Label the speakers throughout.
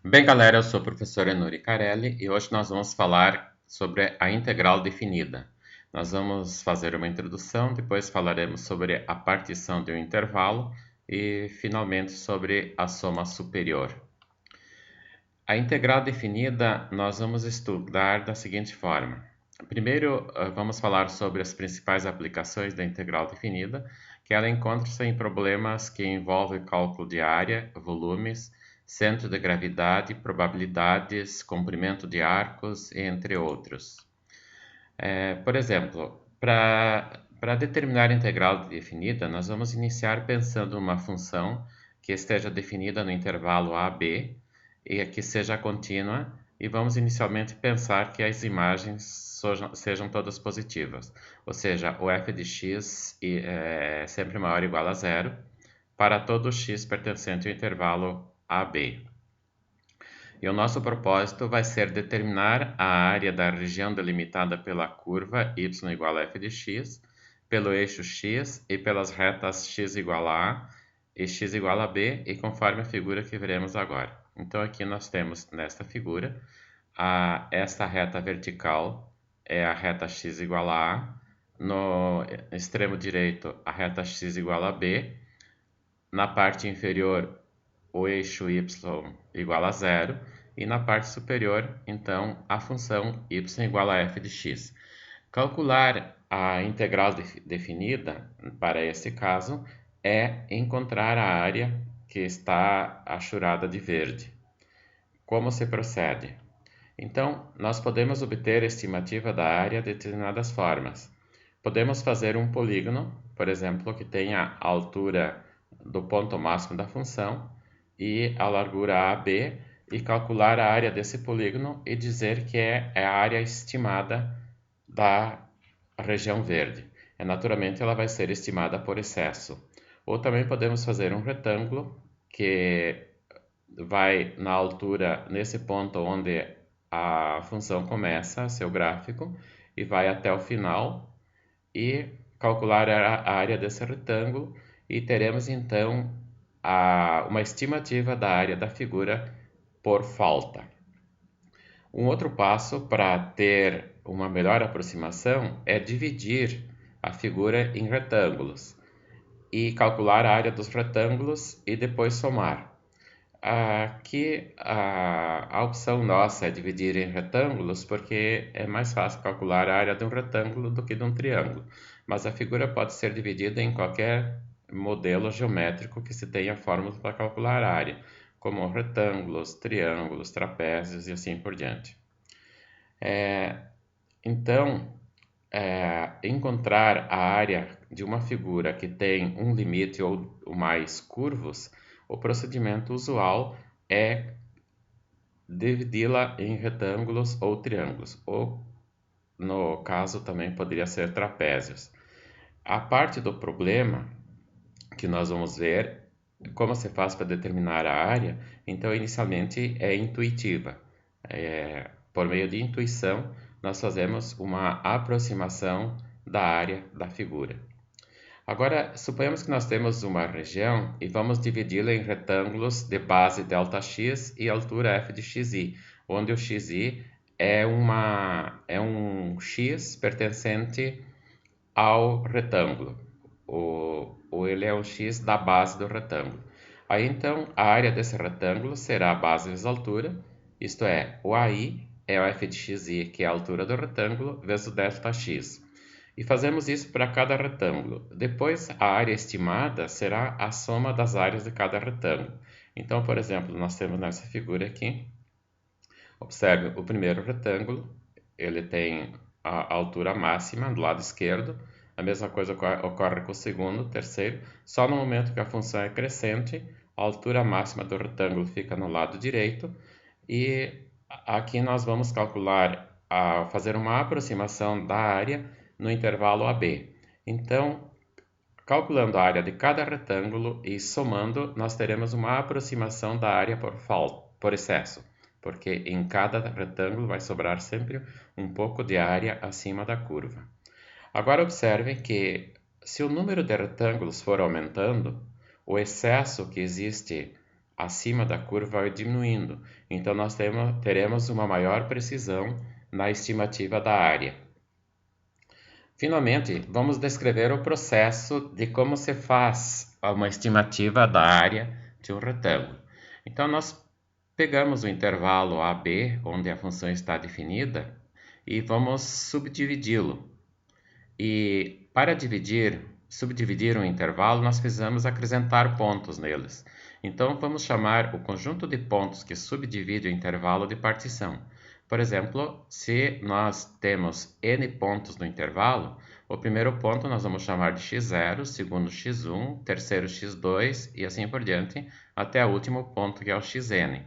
Speaker 1: Bem, galera, eu sou o professor Enuri Carelli e hoje nós vamos falar sobre a integral definida. Nós vamos fazer uma introdução, depois falaremos sobre a partição de um intervalo e, finalmente, sobre a soma superior. A integral definida nós vamos estudar da seguinte forma. Primeiro, vamos falar sobre as principais aplicações da integral definida, que ela encontra-se em problemas que envolvem cálculo de área, volumes, centro de gravidade, probabilidades, comprimento de arcos, entre outros. Por exemplo, para determinar a integral definida, nós vamos iniciar pensando uma função que esteja definida no intervalo a, b, e que seja contínua, e vamos inicialmente pensar que as imagens sejam todas positivas, ou seja, o f de x é sempre maior ou igual a zero para todo x pertencente ao intervalo AB. E o nosso propósito vai ser determinar a área da região delimitada pela curva y igual a f de x, pelo eixo x e pelas retas x igual a A e x igual a B, e conforme a figura que veremos agora. Então aqui nós temos nesta figura, esta reta vertical é a reta x igual a A, no extremo direito a reta x igual a B, na parte inferior o eixo y igual a zero, e na parte superior, então, a função y igual a f de x. Calcular a integral definida, para esse caso, é encontrar a área que está achurada de verde. Como se procede? Então, nós podemos obter a estimativa da área de determinadas formas. Podemos fazer um polígono, por exemplo, que tenha a altura do ponto máximo da função e a largura AB, e calcular a área desse polígono e dizer que é a área estimada da região verde. Naturalmente, ela vai ser estimada por excesso. Ou também podemos fazer um retângulo que vai na altura, nesse ponto onde a função começa, seu gráfico, e vai até o final, e calcular a área desse retângulo, e teremos então uma estimativa da área da figura por falta. Um outro passo para ter uma melhor aproximação é dividir a figura em retângulos e calcular a área dos retângulos e depois somar. Aqui a opção nossa é dividir em retângulos porque é mais fácil calcular a área de um retângulo do que de um triângulo, mas a figura pode ser dividida em qualquer modelo geométrico que se tenha fórmulas para calcular a área, como retângulos, triângulos, trapézios e assim por diante. Então, encontrar a área de uma figura que tem um limite ou mais curvos, o procedimento usual é dividi-la em retângulos ou triângulos, ou no caso também poderia ser trapézios. A parte do problema que nós vamos ver, como se faz para determinar a área, então inicialmente é intuitiva. Por meio de intuição, nós fazemos uma aproximação da área da figura. Agora, suponhamos que nós temos uma região e vamos dividi-la em retângulos de base ΔX e altura f de xi, onde o xi é um x pertencente ao retângulo. Ele é um x da base do retângulo. Aí, então, a área desse retângulo será a base vezes a altura, isto é, o AI é o f de xi, que é a altura do retângulo, vezes o ΔX. E fazemos isso para cada retângulo. Depois, a área estimada será a soma das áreas de cada retângulo. Então, por exemplo, nós temos nessa figura aqui, observe o primeiro retângulo, ele tem a altura máxima do lado esquerdo, a mesma coisa ocorre com o segundo, terceiro, só no momento que a função é crescente, a altura máxima do retângulo fica no lado direito, e aqui nós vamos calcular, fazer uma aproximação da área no intervalo AB. Então, calculando a área de cada retângulo e somando, nós teremos uma aproximação da área por excesso, porque em cada retângulo vai sobrar sempre um pouco de área acima da curva. Agora observem que, se o número de retângulos for aumentando, o excesso que existe acima da curva vai diminuindo. Então, nós teremos uma maior precisão na estimativa da área. Finalmente, vamos descrever o processo de como se faz uma estimativa da área de um retângulo. Então, nós pegamos o intervalo AB, onde a função está definida, e vamos subdividi-lo. E para subdividir um intervalo, nós precisamos acrescentar pontos neles. Então, vamos chamar o conjunto de pontos que subdivide o intervalo de partição. Por exemplo, se nós temos n pontos no intervalo, o primeiro ponto nós vamos chamar de x0, o segundo x1, terceiro x2 e assim por diante, até o último ponto que é o xn.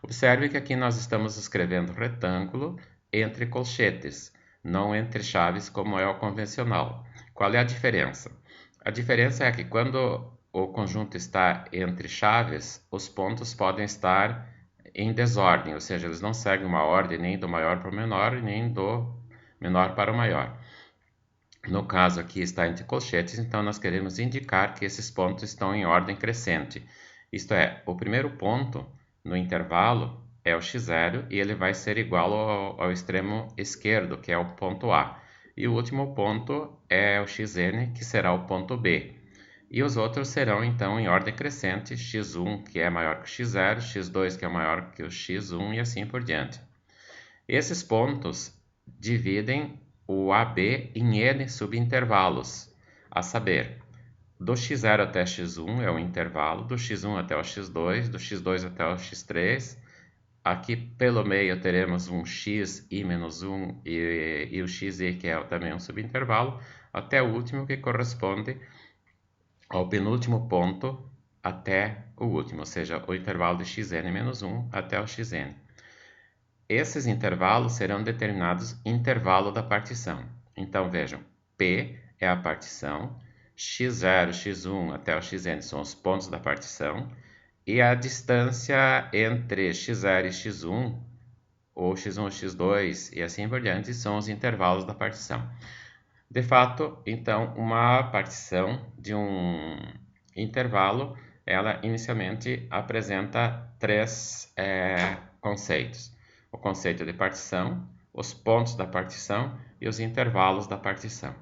Speaker 1: Observe que aqui nós estamos escrevendo retângulo entre colchetes, não entre chaves como é o convencional. Qual é a diferença? A diferença é que quando o conjunto está entre chaves, os pontos podem estar em desordem, ou seja, eles não seguem uma ordem nem do maior para o menor, nem do menor para o maior. No caso aqui está entre colchetes, então nós queremos indicar que esses pontos estão em ordem crescente. Isto é, o primeiro ponto no intervalo é o x0 e ele vai ser igual ao extremo esquerdo, que é o ponto A. E o último ponto é o xn, que será o ponto B. E os outros serão então em ordem crescente, x1 que é maior que o x0, x2 que é maior que o x1 e assim por diante. Esses pontos dividem o AB em n subintervalos, a saber, do x0 até x1 é o intervalo, do x1 até o x2, do x2 até o x3. Aqui pelo meio teremos um x i menos 1 e o xi, que é também um subintervalo, até o último que corresponde ao penúltimo ponto até o último, ou seja, o intervalo de xn menos 1 até o xn. Esses intervalos serão determinados intervalo da partição. Então, vejam, P é a partição, x0, x1 até o xn são os pontos da partição, e a distância entre x0 e x1, ou x1 ou x2 e assim por diante, são os intervalos da partição. De fato, então, uma partição de um intervalo, ela inicialmente apresenta três conceitos. O conceito de partição, os pontos da partição e os intervalos da partição.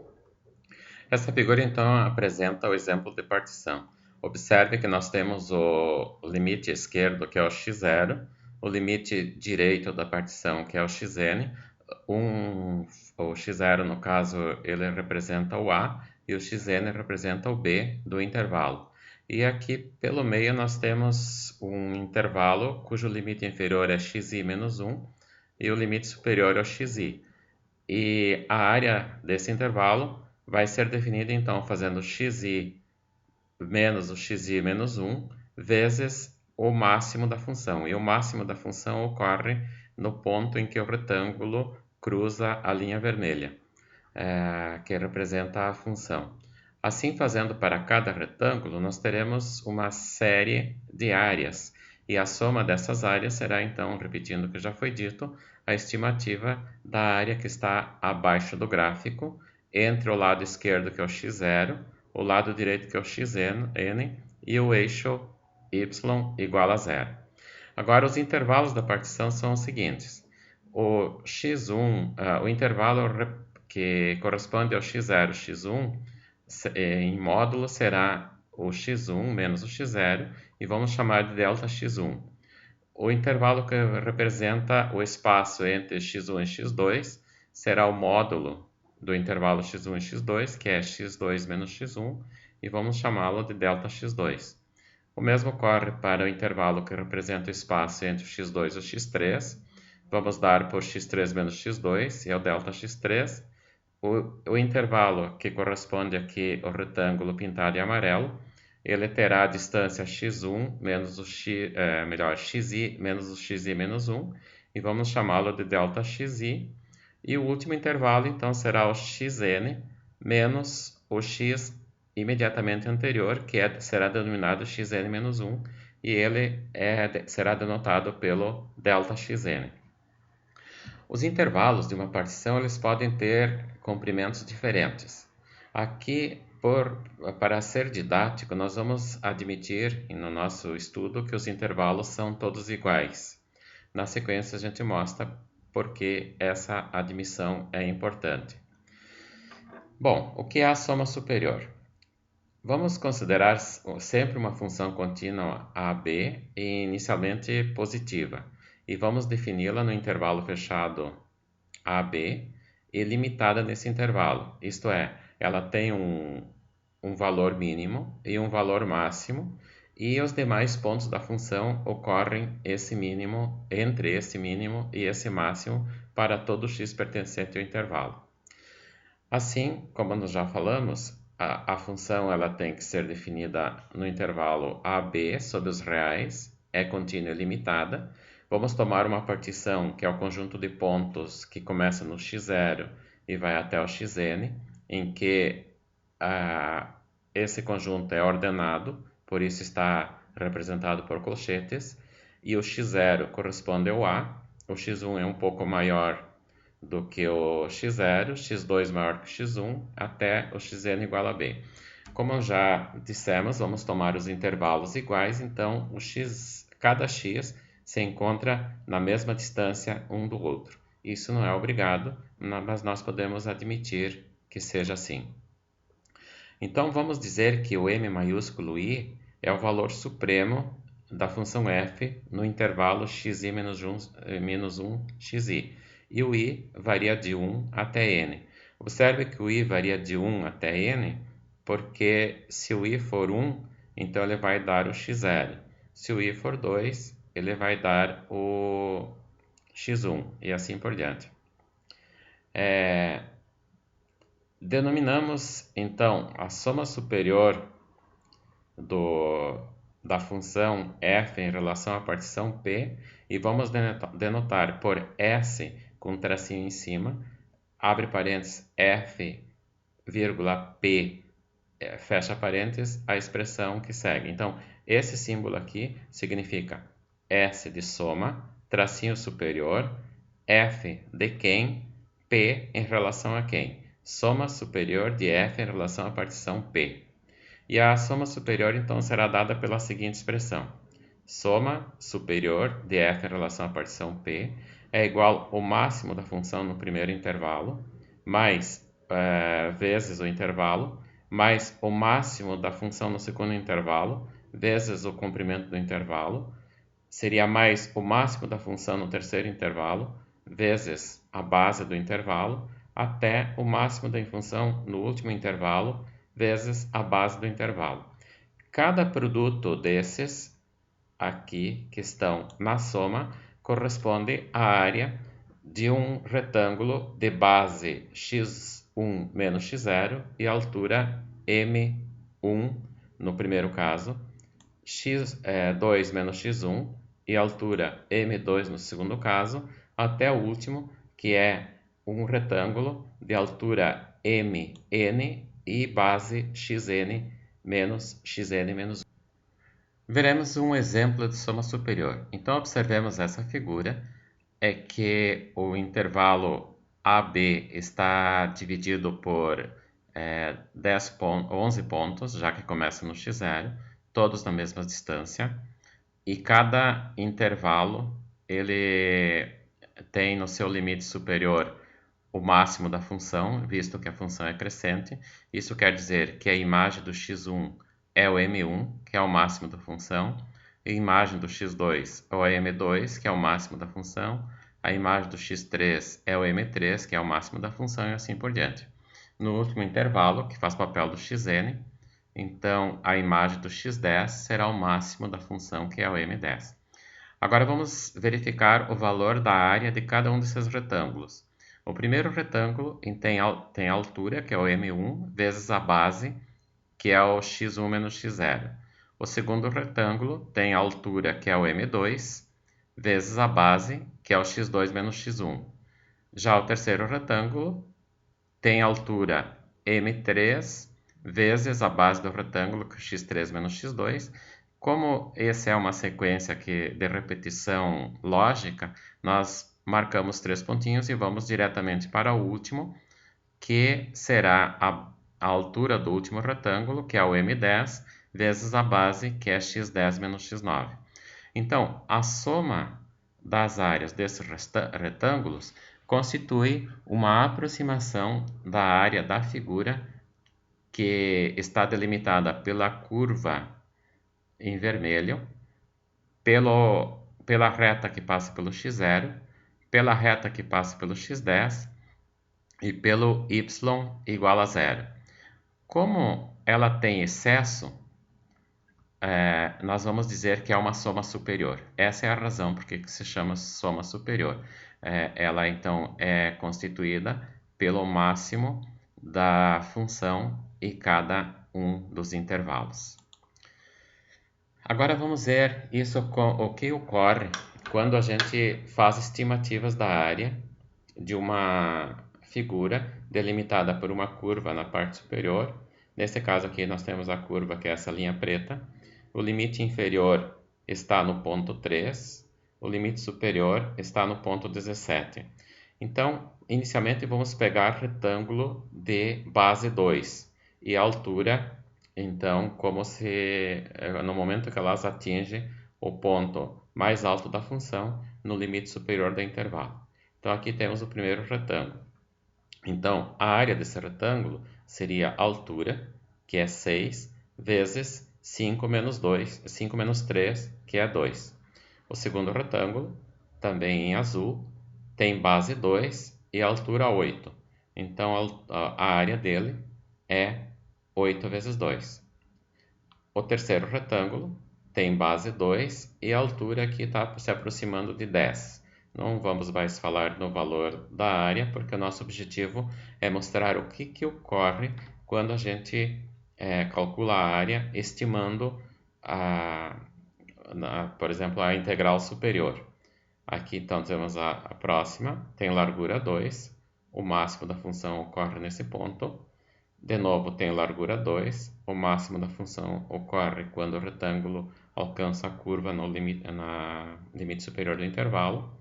Speaker 1: Essa figura, então, apresenta o exemplo de partição. Observe que nós temos o limite esquerdo, que é o x0, o limite direito da partição, que é o xn, o x0, no caso, ele representa o A, e o xn representa o B do intervalo. E aqui, pelo meio, nós temos um intervalo cujo limite inferior é xi menos 1 e o limite superior é o xi. E a área desse intervalo vai ser definida, então, fazendo xi menos o xi menos 1 vezes o máximo da função. E o máximo da função ocorre no ponto em que o retângulo cruza a linha vermelha, que representa a função. Assim, fazendo para cada retângulo, nós teremos uma série de áreas, e a soma dessas áreas será, então, repetindo o que já foi dito, a estimativa da área que está abaixo do gráfico, entre o lado esquerdo, que é o x0, o lado direito, que é o xn, e o eixo y igual a zero. Agora, os intervalos da partição são os seguintes. O x1, o intervalo que corresponde ao x0, x1, em módulo será o x1 menos o x0 e vamos chamar de delta x1. O intervalo que representa o espaço entre x1 e x2 será o módulo do intervalo x1 e x2, que é x2 menos x1, e vamos chamá-lo de delta x2. O mesmo ocorre para o intervalo que representa o espaço entre o x2 e o x3. Vamos dar por x3 menos x2, e é o delta x3. O intervalo que corresponde aqui ao retângulo pintado em amarelo, ele terá a distância x1 menos o xi menos o xi menos 1, e vamos chamá-lo de delta xi. E o último intervalo, então, será o xn menos o x imediatamente anterior, que será denominado xn menos 1, e ele será denotado pelo delta xn. Os intervalos de uma partição eles podem ter comprimentos diferentes. Aqui Para ser didático, nós vamos admitir no nosso estudo que os intervalos são todos iguais. Na sequência, a gente mostra por que essa admissão é importante. Bom, o que é a soma superior? Vamos considerar sempre uma função contínua AB e inicialmente positiva, e vamos defini-la no intervalo fechado AB e limitada nesse intervalo, isto é, ela tem um valor mínimo e um valor máximo, e os demais pontos da função ocorrem entre esse mínimo e esse máximo para todo x pertencente ao intervalo. Assim, como nós já falamos, a função ela tem que ser definida no intervalo AB sob os reais, é contínua e limitada. Vamos tomar uma partição que é o conjunto de pontos que começa no x0 e vai até o xn, em que esse conjunto é ordenado, por isso está representado por colchetes, e o x0 corresponde ao A, o x1 é um pouco maior do que o x0, x2 maior que o x1, até o xn igual a b. Como já dissemos, vamos tomar os intervalos iguais, então cada x se encontra na mesma distância um do outro. Isso não é obrigado, mas nós podemos admitir que seja assim. Então vamos dizer que o m maiúsculo i é o valor supremo da função f no intervalo xi menos 1 xi. E o i varia de 1 até n. Observe que o i varia de 1 até n, porque se o i for 1, então ele vai dar o x0. Se o i for 2, ele vai dar o x1, e assim por diante. Denominamos, então, a soma superior da função f em relação à partição P, e vamos denotar por S com um tracinho em cima, abre parênteses, f, vírgula, P, fecha parênteses, a expressão que segue. Então, esse símbolo aqui significa S de soma, tracinho superior, f de quem, P em relação a quem. Soma superior de f em relação à partição P. E a soma superior, então, será dada pela seguinte expressão. Soma superior de f em relação à partição P é igual ao máximo da função no primeiro intervalo, mais vezes o intervalo, mais o máximo da função no segundo intervalo, vezes o comprimento do intervalo, seria mais o máximo da função no terceiro intervalo, vezes a base do intervalo, até o máximo da função no último intervalo, vezes a base do intervalo. Cada produto desses aqui, que estão na soma, corresponde à área de um retângulo de base x1 menos x0 e altura m1 no primeiro caso, x2 menos x1 e altura m2 no segundo caso, até o último, que é um retângulo de altura mn e base xn menos 1. Veremos um exemplo de soma superior. Então, observemos essa figura, é que o intervalo AB está dividido por 11 pontos, já que começa no x0, todos na mesma distância, e cada intervalo ele tem no seu limite superior o máximo da função, visto que a função é crescente. Isso quer dizer que a imagem do x1 é o m1, que é o máximo da função, a imagem do x2 é o m2, que é o máximo da função, a imagem do x3 é o m3, que é o máximo da função, e assim por diante. No último intervalo, que faz papel do xn, então a imagem do x10 será o máximo da função, que é o m10. Agora vamos verificar o valor da área de cada um desses retângulos. O primeiro retângulo tem a altura, que é o m1, vezes a base, que é o x1 menos x0. O segundo retângulo tem a altura, que é o m2, vezes a base, que é o x2 menos x1. Já o terceiro retângulo tem a altura m3, vezes a base do retângulo, que é x3 menos x2. Como essa é uma sequência de repetição lógica, nós marcamos 3 pontinhos e vamos diretamente para o último, que será a altura do último retângulo, que é o M10, vezes a base, que é x10 menos x9. Então, a soma das áreas desses retângulos constitui uma aproximação da área da figura que está delimitada pela curva em vermelho, pela reta que passa pelo x0, pela reta que passa pelo x10 e pelo y igual a zero. Como ela tem excesso, nós vamos dizer que é uma soma superior. Essa é a razão por que se chama soma superior. Ela então é constituída pelo máximo da função e cada um dos intervalos. Agora vamos ver o que ocorre quando a gente faz estimativas da área de uma figura delimitada por uma curva na parte superior. Nesse caso aqui nós temos a curva, que é essa linha preta. O limite inferior está no ponto 3, o limite superior está no ponto 17. Então, inicialmente vamos pegar retângulo de base 2 e a altura, então, como se no momento que elas atingem o ponto mais alto da função no limite superior do intervalo. Então, aqui temos o primeiro retângulo. Então, a área desse retângulo seria a altura, que é 6, vezes 5 menos 3, que é 2. O segundo retângulo, também em azul, tem base 2 e altura 8. Então, a área dele é 8 vezes 2. O terceiro retângulo tem base 2 e a altura aqui está se aproximando de 10. Não vamos mais falar no valor da área, porque o nosso objetivo é mostrar o que ocorre quando a gente calcula a área estimando, por exemplo, a integral superior. Aqui, então, temos a próxima, tem largura 2, o máximo da função ocorre nesse ponto. De novo, tem largura 2, o máximo da função ocorre quando o retângulo alcança a curva no limite superior do intervalo.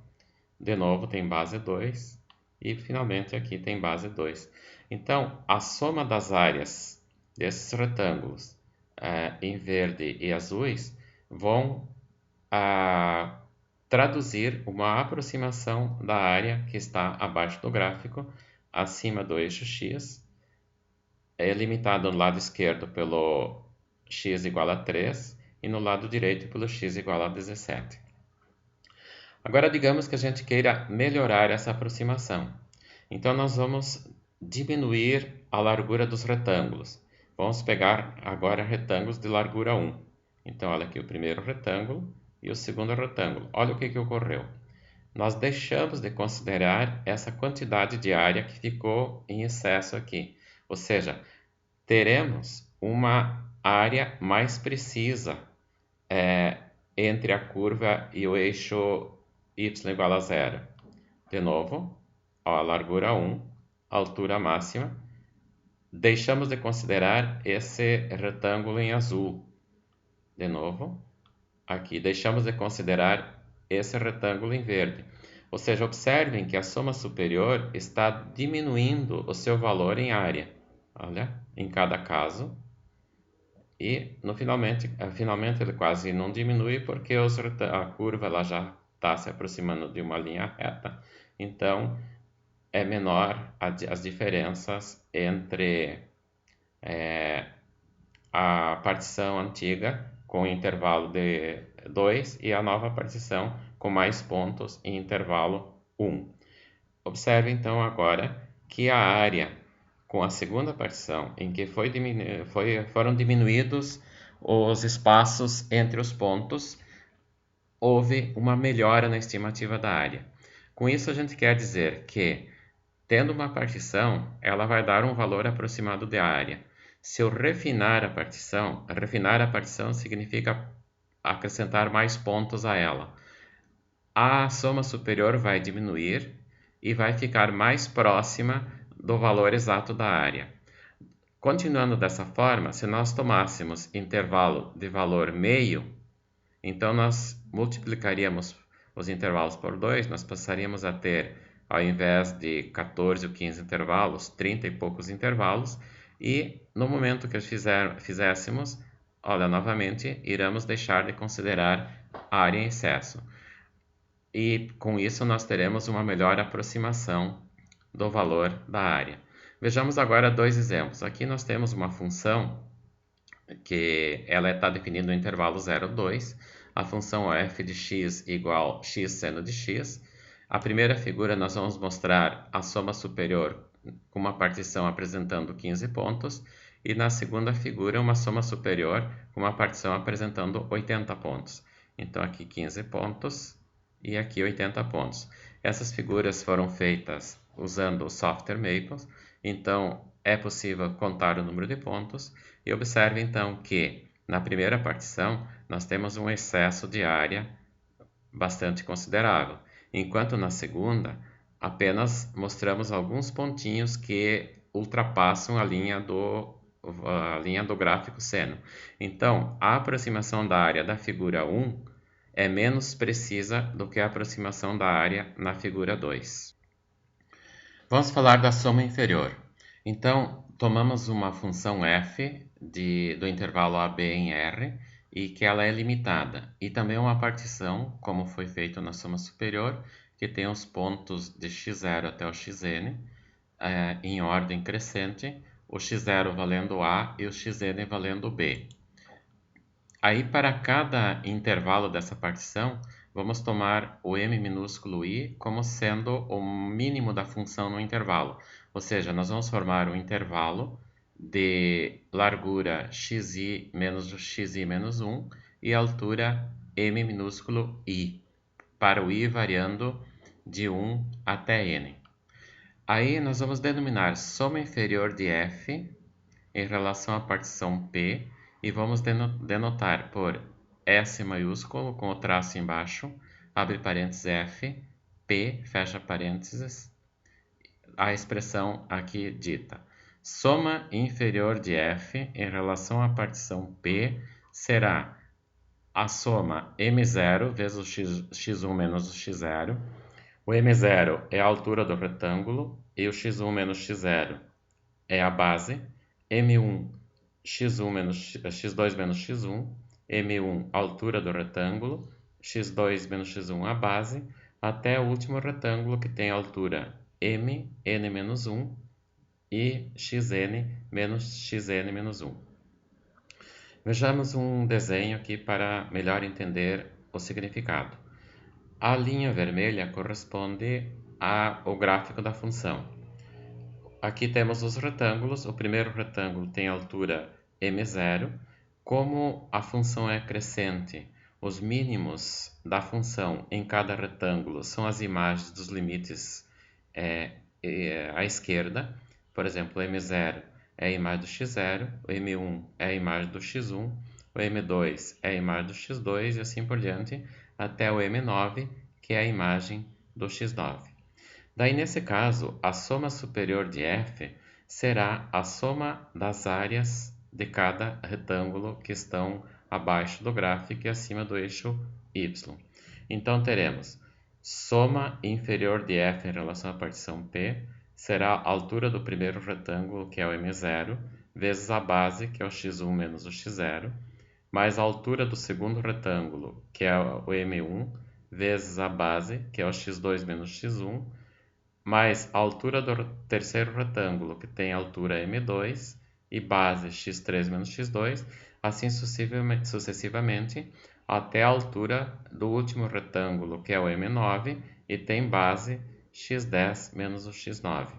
Speaker 1: De novo, tem base 2 e, finalmente, aqui tem base 2. Então, a soma das áreas desses retângulos em verde e azuis vão traduzir uma aproximação da área que está abaixo do gráfico, acima do eixo x, é limitado no lado esquerdo pelo x igual a 3 e no lado direito pelo x igual a 17. Agora, digamos que a gente queira melhorar essa aproximação. Então, nós vamos diminuir a largura dos retângulos. Vamos pegar agora retângulos de largura 1. Então, olha aqui o primeiro retângulo e o segundo retângulo. Olha o que ocorreu. Nós deixamos de considerar essa quantidade de área que ficou em excesso aqui. Ou seja, teremos uma área mais precisa entre a curva e o eixo y igual a zero. De novo, a largura 1, altura máxima. Deixamos de considerar esse retângulo em azul. De novo, aqui deixamos de considerar esse retângulo em verde. Ou seja, observem que a soma superior está diminuindo o seu valor em área. Olha, em cada caso. E finalmente ele quase não diminui porque a curva ela já está se aproximando de uma linha reta. Então, é menor as diferenças entre a partição antiga com intervalo de 2 e a nova partição com mais pontos em intervalo 1. Observe então agora que a área com a segunda partição, em que foram diminuídos os espaços entre os pontos, houve uma melhora na estimativa da área. Com isso, a gente quer dizer que, tendo uma partição, ela vai dar um valor aproximado de área. Se eu refinar a partição significa acrescentar mais pontos a ela. A soma superior vai diminuir e vai ficar mais próxima do valor exato da área. Continuando dessa forma, se nós tomássemos intervalo de valor meio, então nós multiplicaríamos os intervalos por 2, nós passaríamos a ter, ao invés de 14 ou 15 intervalos, 30 e poucos intervalos, E no momento que fizéssemos, olha, novamente, iremos deixar de considerar a área em excesso. E com isso nós teremos uma melhor aproximação do valor da área. Vejamos agora dois exemplos. Aqui nós temos uma função que ela está definida no intervalo 0, 2. A função f de x igual x seno de x. A primeira figura nós vamos mostrar a soma superior com uma partição apresentando 15 pontos. E na segunda figura uma soma superior com uma partição apresentando 80 pontos. Então aqui 15 pontos e aqui 80 pontos. Essas figuras foram feitas usando o software Maple, então é possível contar o número de pontos. E observe então que na primeira partição nós temos um excesso de área bastante considerável, enquanto na segunda apenas mostramos alguns pontinhos que ultrapassam a linha do gráfico seno. Então, a aproximação da área da figura 1 é menos precisa do que a aproximação da área na figura 2. Vamos falar da soma inferior. Então, tomamos uma função f do intervalo AB em R e que ela é limitada. E também uma partição, como foi feito na soma superior, que tem os pontos de x0 até o xn em ordem crescente, o x0 valendo A e o xn valendo B. Aí, para cada intervalo dessa partição, vamos tomar o m minúsculo i como sendo o mínimo da função no intervalo. Ou seja, nós vamos formar um intervalo de largura xi menos xi menos 1 e altura m minúsculo i, para o i variando de 1 até n. Aí nós vamos denominar soma inferior de f em relação à partição P e vamos denotar por S maiúsculo com o traço embaixo, abre parênteses F, P, fecha parênteses, a expressão aqui dita. Soma inferior de F em relação à partição P será a soma M0 vezes o x1 menos o x0. O M0 é a altura do retângulo e o x1 menos x0 é a base. M1 x1 menos x2 menos x1, M1 altura do retângulo, x2 menos x1 a base, até o último retângulo que tem altura m, n menos 1 e xn menos xn menos 1. Vejamos um desenho aqui para melhor entender o significado. A linha vermelha corresponde ao gráfico da função. Aqui temos os retângulos. O primeiro retângulo tem altura m0. Como a função é crescente, os mínimos da função em cada retângulo são as imagens dos limites à esquerda. Por exemplo, o m0 é a imagem do x0, o m1 é a imagem do x1, o m2 é a imagem do x2 e assim por diante, até o m9, que é a imagem do x9. Daí, nesse caso, a soma superior de f será a soma das áreas de cada retângulo que estão abaixo do gráfico e acima do eixo y. Então, teremos soma inferior de f em relação à partição P será a altura do primeiro retângulo, que é o m0, vezes a base, que é o x1 menos o x0, mais a altura do segundo retângulo, que é o m1, vezes a base, que é o x2 menos x1, mais a altura do terceiro retângulo, que tem altura m2, e base x3 menos x2, assim sucessivamente, até a altura do último retângulo, que é o m9, e tem base x10 menos o x9.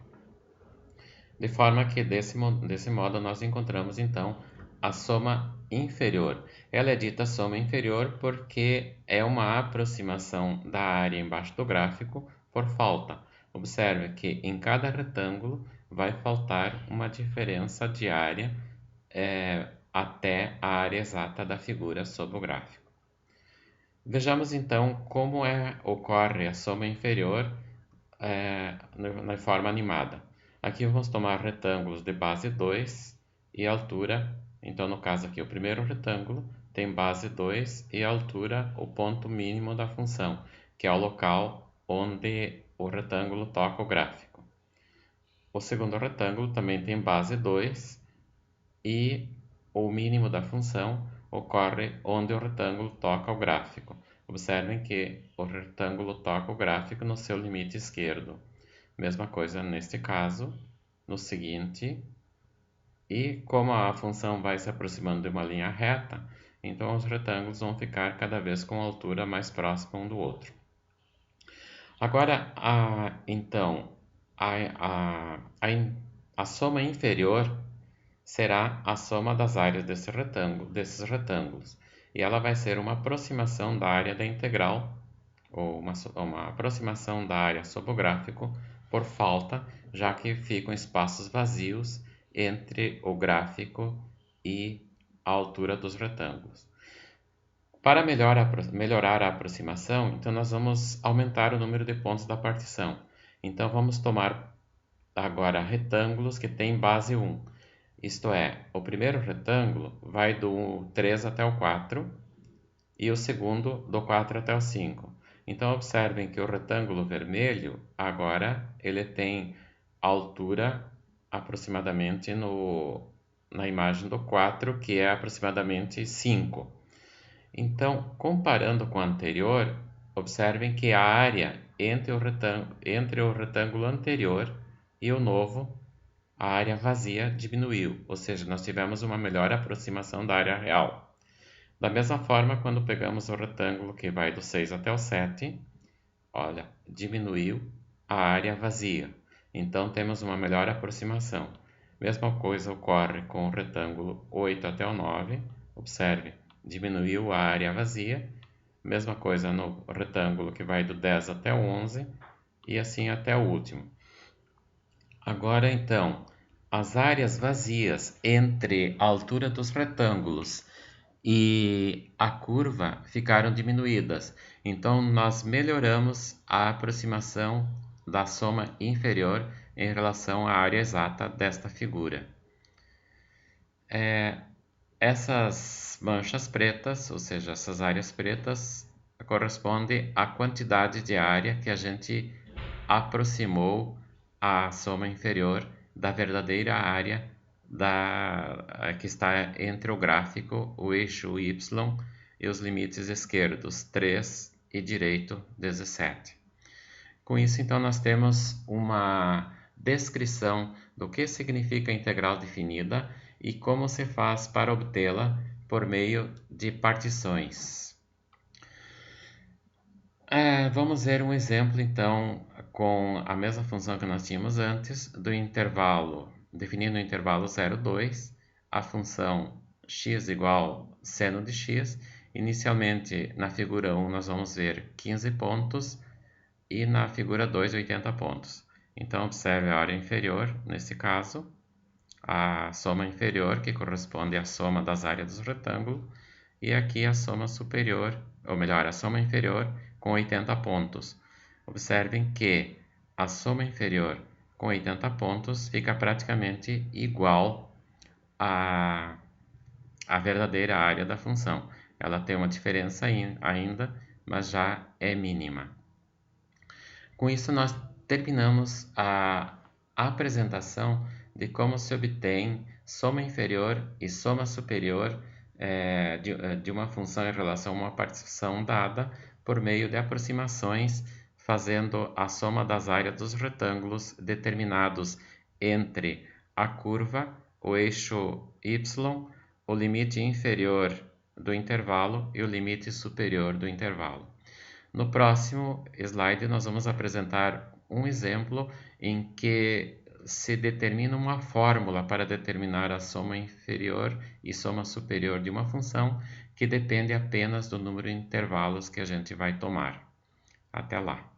Speaker 1: De forma que, desse modo, nós encontramos, então, a soma inferior. Ela é dita soma inferior porque é uma aproximação da área embaixo do gráfico por falta. Observe que em cada retângulo vai faltar uma diferença de área até a área exata da figura sob o gráfico. Vejamos então como ocorre a soma inferior na forma animada. Aqui vamos tomar retângulos de base 2 e altura. Então, no caso aqui, o primeiro retângulo tem base 2 e altura o ponto mínimo da função, que é o local onde o retângulo toca o gráfico. O segundo retângulo também tem base 2 e o mínimo da função ocorre onde o retângulo toca o gráfico. Observem que o retângulo toca o gráfico no seu limite esquerdo. Mesma coisa neste caso, no seguinte. E como a função vai se aproximando de uma linha reta, então os retângulos vão ficar cada vez com altura mais próxima um do outro. Agora, então, a soma inferior será a soma das áreas desses retângulos. E ela vai ser uma aproximação da área da integral, ou uma aproximação da área sob o gráfico, por falta, já que ficam espaços vazios entre o gráfico e a altura dos retângulos. Para melhorar a aproximação, então nós vamos aumentar o número de pontos da partição. Então vamos tomar agora retângulos que têm base 1. Isto é, o primeiro retângulo vai do 3 até o 4 e o segundo do 4 até o 5. Então observem que o retângulo vermelho agora ele tem altura aproximadamente na imagem do 4, que é aproximadamente 5. Então, comparando com o anterior, observem que a área entre o retângulo anterior e o novo, a área vazia diminuiu, ou seja, nós tivemos uma melhor aproximação da área real. Da mesma forma, quando pegamos o retângulo que vai do 6 até o 7, olha, diminuiu a área vazia. Então, temos uma melhor aproximação. Mesma coisa ocorre com o retângulo 8 até o 9. Observe, diminuiu a área vazia. Mesma coisa no retângulo que vai do 10 até o 11 e assim até o último. Agora, então, as áreas vazias entre a altura dos retângulos e a curva ficaram diminuídas. Então, nós melhoramos a aproximação da soma inferior em relação à área exata desta figura. Essas manchas pretas, ou seja, essas áreas pretas, correspondem à quantidade de área que a gente aproximou a soma inferior da verdadeira área que está entre o gráfico, o eixo y e os limites esquerdos 3 e direito 17. Com isso, então, nós temos uma descrição do que significa a integral definida e como se faz para obtê-la por meio de partições. Vamos ver um exemplo, então, com a mesma função que nós tínhamos antes, do intervalo, definindo o intervalo 0, 2, a função x igual seno de x. Inicialmente, na figura 1, nós vamos ver 15 pontos e na figura 2, 80 pontos. Então, observe a área inferior, nesse caso, a soma inferior, que corresponde à soma das áreas dos retângulos, e aqui a soma superior, ou melhor, a soma inferior com 80 pontos. Observem que a soma inferior com 80 pontos fica praticamente igual à verdadeira área da função. Ela tem uma diferença ainda, mas já é mínima. Com isso, nós terminamos a apresentação de como se obtém soma inferior e soma superior de uma função em relação a uma partição dada por meio de aproximações, fazendo a soma das áreas dos retângulos determinados entre a curva, o eixo y, o limite inferior do intervalo e o limite superior do intervalo. No próximo slide, nós vamos apresentar um exemplo em que se determina uma fórmula para determinar a soma inferior e soma superior de uma função que depende apenas do número de intervalos que a gente vai tomar. Até lá!